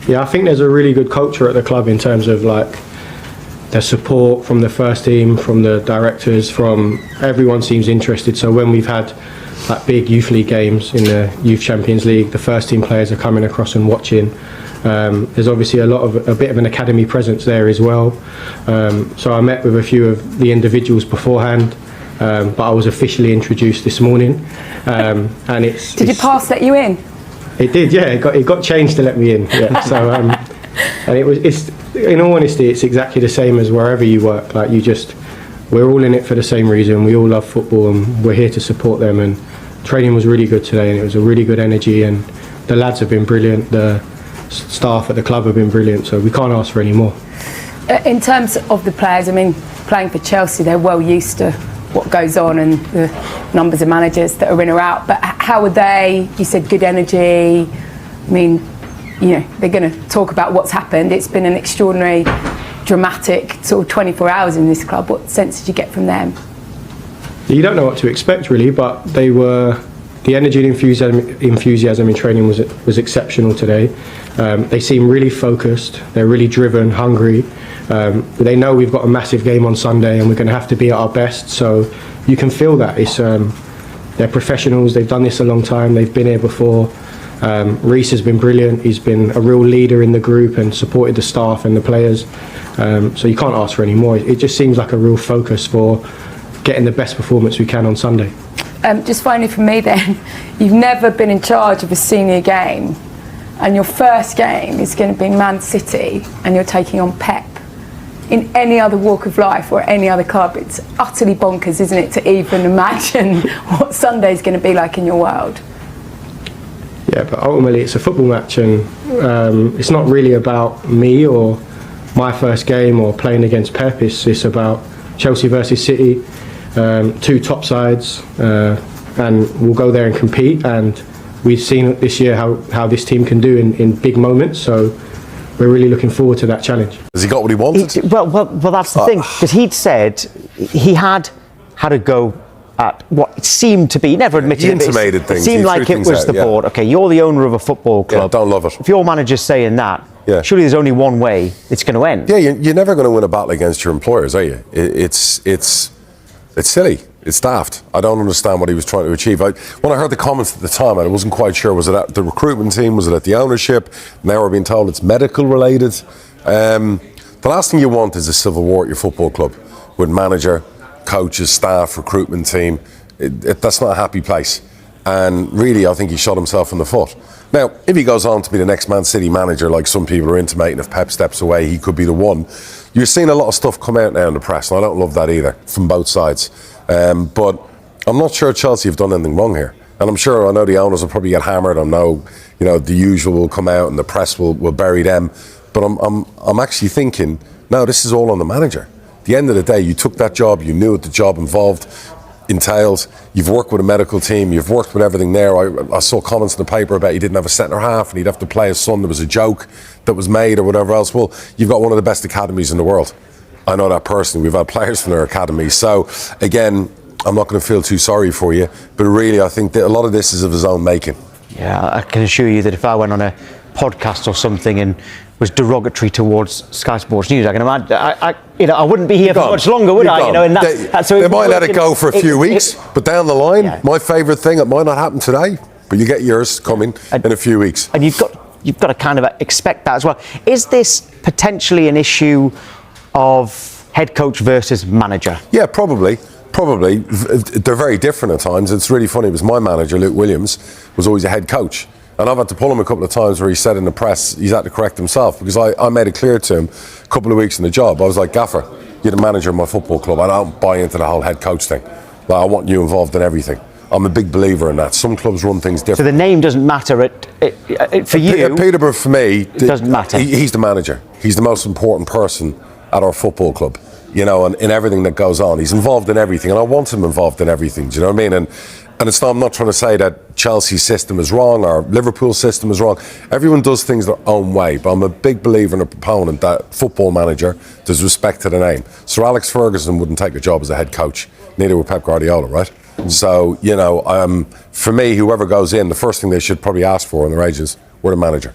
Yeah, I think there's a really good culture at the club in terms of like the support from the first team, from the directors, from everyone seems interested. So when we've had like big youth league games in the Youth Champions League, the first team players are coming across and watching. There's obviously a bit of an academy presence there as well. So I met with a few of the individuals beforehand, but I was officially introduced this morning. And Did your pass let you in? It did, yeah. It got changed to let me in. Yeah. So and it's in all honesty, it's exactly the same as wherever you work. Like we're all in it for the same reason. We all love football, and we're here to support them. And training was really good today, and it was a really good energy. And the lads have been brilliant. The staff at the club have been brilliant. So we can't ask for any more. In terms of the players, I mean, playing for Chelsea, they're well used to what goes on and the numbers of managers that are in or out. But how are they? You said good energy. I mean, you know, they're going to talk about what's happened. It's been an extraordinary, dramatic sort of 24 hours in this club. What sense did you get from them? You don't know what to expect really, but the energy and enthusiasm in training was exceptional today. They seem really focused. They're really driven, hungry. They know we've got a massive game on Sunday and we're going to have to be at our best. So you can feel that. They're professionals. They've done this a long time. They've been here before. Reece has been brilliant. He's been a real leader in the group and supported the staff and the players. So you can't ask for any more. It just seems like a real focus for getting the best performance we can on Sunday. Just finally from me then, you've never been in charge of a senior game, and your first game is going to be Man City and you're taking on Pep. In any other walk of life or any other club, it's utterly bonkers, isn't it, to even imagine what Sunday's going to be like in your world. Yeah, but ultimately it's a football match, and it's not really about me or my first game or playing against Pep. It's about Chelsea versus City, two top sides, and we'll go there and compete. And we've seen this year how this team can do in big moments. So we're really looking forward to that challenge. Has he got what he wanted? Well, that's the thing, because he'd said he had a go at what it seemed to be. He never admitted he intimated things. It seemed like it was the board. Okay, you're the owner of a football club. Yeah, don't love it. If your manager's saying that, surely there's only one way it's going to end. Yeah, you're never going to win a battle against your employers, are you? It's silly. It's daft. I don't understand what he was trying to achieve. When I heard the comments at the time, I wasn't quite sure, was it at the recruitment team, was it at the ownership? Now we're being told it's medical related. The last thing you want is a civil war at your football club with manager, coaches, staff, recruitment team. That's not a happy place. And really, I think he shot himself in the foot. Now, if he goes on to be the next Man City manager, like some people are intimating, if Pep steps away, he could be the one. You're seeing a lot of stuff come out now in the press, and I don't love that either, from both sides. But I'm not sure Chelsea have done anything wrong here. And I know the owners will probably get hammered. I know, the usual will come out and the press will bury them. But I'm actually thinking, no, this is all on the manager. At the end of the day, you took that job, you knew what the job entails. You've worked with a medical team, you've worked with everything there. I saw comments in the paper about he didn't have a centre half and he'd have to play his son. There was a joke that was made or whatever else. Well, you've got one of the best academies in the world. I know that personally. We've had players from their academy. So, again, I'm not going to feel too sorry for you. But really, I think that a lot of this is of his own making. Yeah, I can assure you that if I went on a podcast or something and was derogatory towards Sky Sports News, I can imagine, I wouldn't be here for much longer, would I? And they might let it go for a few weeks, but down the line, my favourite thing, it might not happen today, but you get yours coming in a few weeks. And you've got to kind of expect that as well. Is this potentially an issue of head coach versus manager? Yeah, probably. They're very different at times. It's really funny because my manager, Luke Williams, was always a head coach. And I've had to pull him a couple of times where he said in the press he's had to correct himself, because I made it clear to him a couple of weeks in the job. I was like, Gaffer, you're the manager of my football club. I don't buy into the whole head coach thing. Like, I want you involved in everything. I'm a big believer in that. Some clubs run things different. So the name doesn't matter for you? Peterborough, for me, it doesn't matter. He's the manager. He's the most important person at our football club, and in everything that goes on. He's involved in everything, and I want him involved in everything. Do you know what I mean? And it's not, I'm not trying to say that Chelsea's system is wrong or Liverpool's system is wrong. Everyone does things their own way, but I'm a big believer and a proponent that football manager, there's respect to the name. Sir Alex Ferguson wouldn't take a job as a head coach, neither would Pep Guardiola, right? So, for me, whoever goes in, the first thing they should probably ask for in their agents, we're the manager.